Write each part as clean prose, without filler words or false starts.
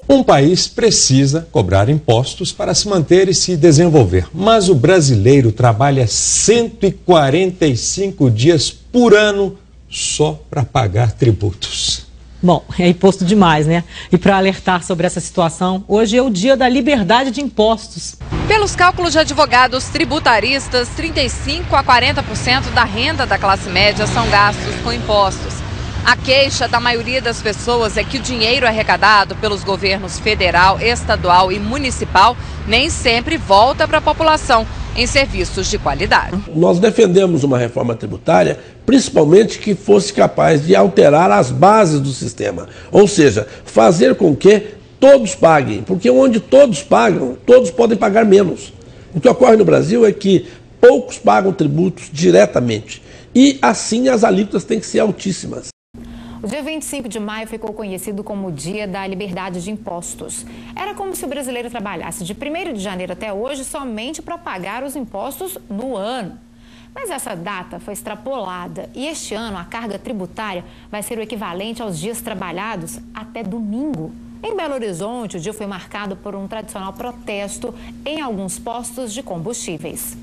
Um país precisa cobrar impostos para se manter e se desenvolver, mas o brasileiro trabalha 145 dias por ano só para pagar tributos. Bom, é imposto demais, né? E para alertar sobre essa situação, hoje é o dia da liberdade de impostos. Pelos cálculos de advogados tributaristas, 35% a 40% da renda da classe média são gastos com impostos. A queixa da maioria das pessoas é que o dinheiro arrecadado pelos governos federal, estadual e municipal nem sempre volta para a população em serviços de qualidade. Nós defendemos uma reforma tributária, principalmente que fosse capaz de alterar as bases do sistema, ou seja, fazer com que todos paguem, porque onde todos pagam, todos podem pagar menos. O que ocorre no Brasil é que poucos pagam tributos diretamente e assim as alíquotas têm que ser altíssimas. O dia 25 de maio ficou conhecido como o Dia da Liberdade de Impostos. Era como se o brasileiro trabalhasse de 1º de janeiro até hoje somente para pagar os impostos no ano. Mas essa data foi extrapolada e este ano a carga tributária vai ser o equivalente aos dias trabalhados até domingo. Em Belo Horizonte, o dia foi marcado por um tradicional protesto em alguns postos de combustíveis.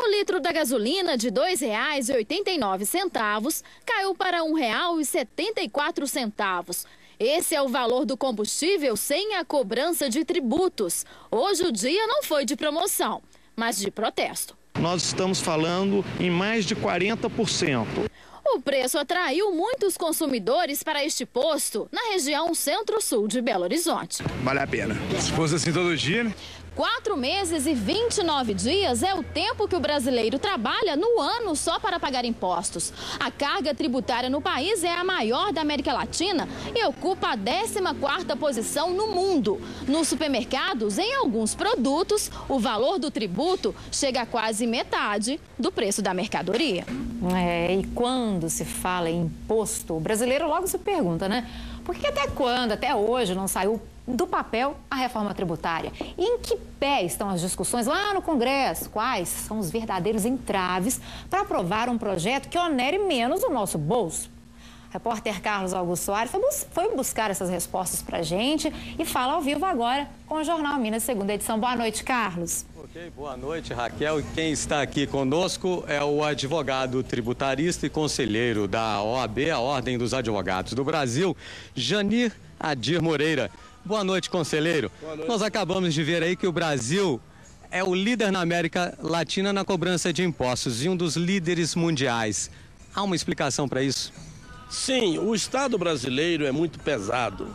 O litro da gasolina de R$ 2,89 caiu para R$ 1,74. Esse é o valor do combustível sem a cobrança de tributos. Hoje o dia não foi de promoção, mas de protesto. Nós estamos falando em mais de 40%. O preço atraiu muitos consumidores para este posto na região centro-sul de Belo Horizonte. Vale a pena. Se fosse assim todo dia, né? 4 meses e 29 dias é o tempo que o brasileiro trabalha no ano só para pagar impostos. A carga tributária no país é a maior da América Latina e ocupa a 14ª posição no mundo. Nos supermercados, em alguns produtos, o valor do tributo chega a quase metade do preço da mercadoria. E quando se fala em imposto, o brasileiro logo se pergunta, né? Por que até quando, até hoje, não saiu do papel a reforma tributária? E em que pé estão as discussões lá no Congresso? Quais são os verdadeiros entraves para aprovar um projeto que onere menos o nosso bolso? O repórter Carlos Augusto Soares foi buscar essas respostas para a gente e fala ao vivo agora com o Jornal Minas, segunda edição. Boa noite, Carlos. Ok, boa noite, Raquel. E quem está aqui conosco é o advogado tributarista e conselheiro da OAB, a Ordem dos Advogados do Brasil, Janir Adir Moreira. Boa noite, conselheiro. Boa noite. Nós acabamos de ver aí que o Brasil é o líder na América Latina na cobrança de impostos e um dos líderes mundiais. Há uma explicação para isso? Sim, o Estado brasileiro é muito pesado.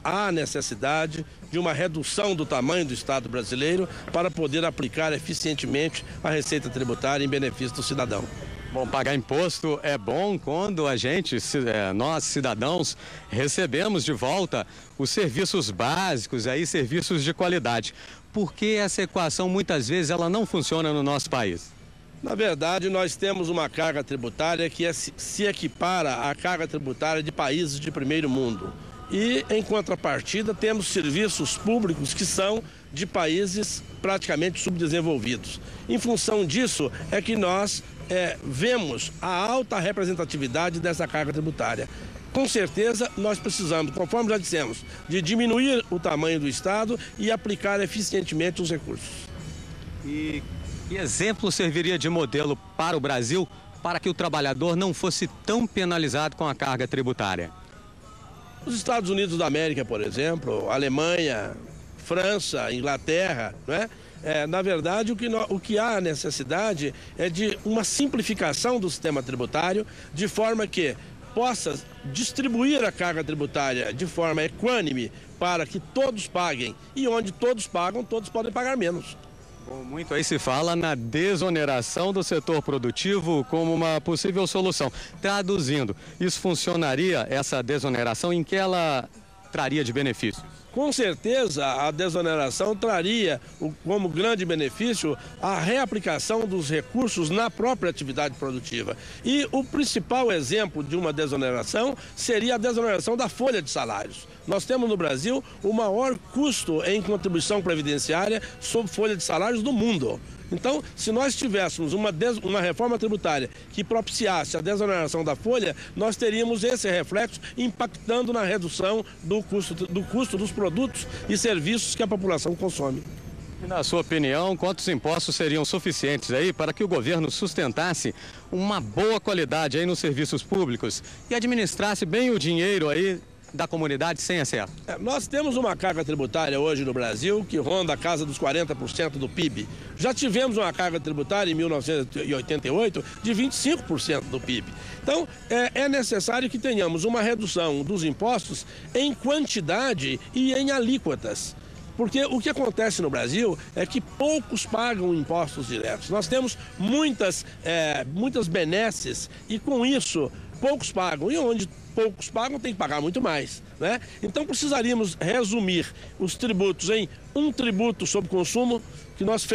Há necessidade de uma redução do tamanho do Estado brasileiro para poder aplicar eficientemente a receita tributária em benefício do cidadão. Bom, pagar imposto é bom quando nós cidadãos, recebemos de volta os serviços básicos, serviços de qualidade. Por que essa equação muitas vezes ela não funciona no nosso país? Na verdade, nós temos uma carga tributária que se equipara à carga tributária de países de primeiro mundo. E, em contrapartida, temos serviços públicos que são de países praticamente subdesenvolvidos. Em função disso, é que nós vemos a alta representatividade dessa carga tributária. Com certeza, nós precisamos, conforme já dissemos, de diminuir o tamanho do Estado e aplicar eficientemente os recursos. E que exemplo serviria de modelo para o Brasil para que o trabalhador não fosse tão penalizado com a carga tributária? Os Estados Unidos da América, por exemplo, Alemanha, França, Inglaterra, não é? Na verdade, o que há necessidade é de uma simplificação do sistema tributário, de forma que possa distribuir a carga tributária de forma equânime para que todos paguem. E onde todos pagam, todos podem pagar menos. Bom, muito aí se fala na desoneração do setor produtivo como uma possível solução. Traduzindo, isso funcionaria, essa desoneração, em que ela traria de benefício? Com certeza, a desoneração traria como grande benefício a reaplicação dos recursos na própria atividade produtiva. E o principal exemplo de uma desoneração seria a desoneração da folha de salários. Nós temos no Brasil o maior custo em contribuição previdenciária sob folha de salários do mundo. Então, se nós tivéssemos uma reforma tributária que propiciasse a desoneração da folha, nós teríamos esse reflexo impactando na redução do custo dos produtos e serviços que a população consome. E na sua opinião, quantos impostos seriam suficientes aí para que o governo sustentasse uma boa qualidade aí nos serviços públicos e administrasse bem o dinheiro aí da comunidade sem excesso? Nós temos uma carga tributária hoje no Brasil que ronda a casa dos 40% do PIB. Já tivemos uma carga tributária em 1988 de 25% do PIB. Então, é necessário que tenhamos uma redução dos impostos em quantidade e em alíquotas. Porque o que acontece no Brasil é que poucos pagam impostos diretos. Nós temos muitas benesses e, com isso, poucos pagam. E onde poucos pagam, tem que pagar muito mais, né? Então, precisaríamos resumir os tributos em um tributo sobre consumo, que nós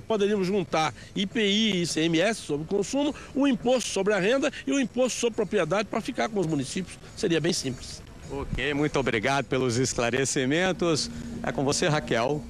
poderíamos juntar IPI e ICMS sobre consumo, o imposto sobre a renda e o imposto sobre propriedade para ficar com os municípios. Seria bem simples. Ok, muito obrigado pelos esclarecimentos. É com você, Raquel.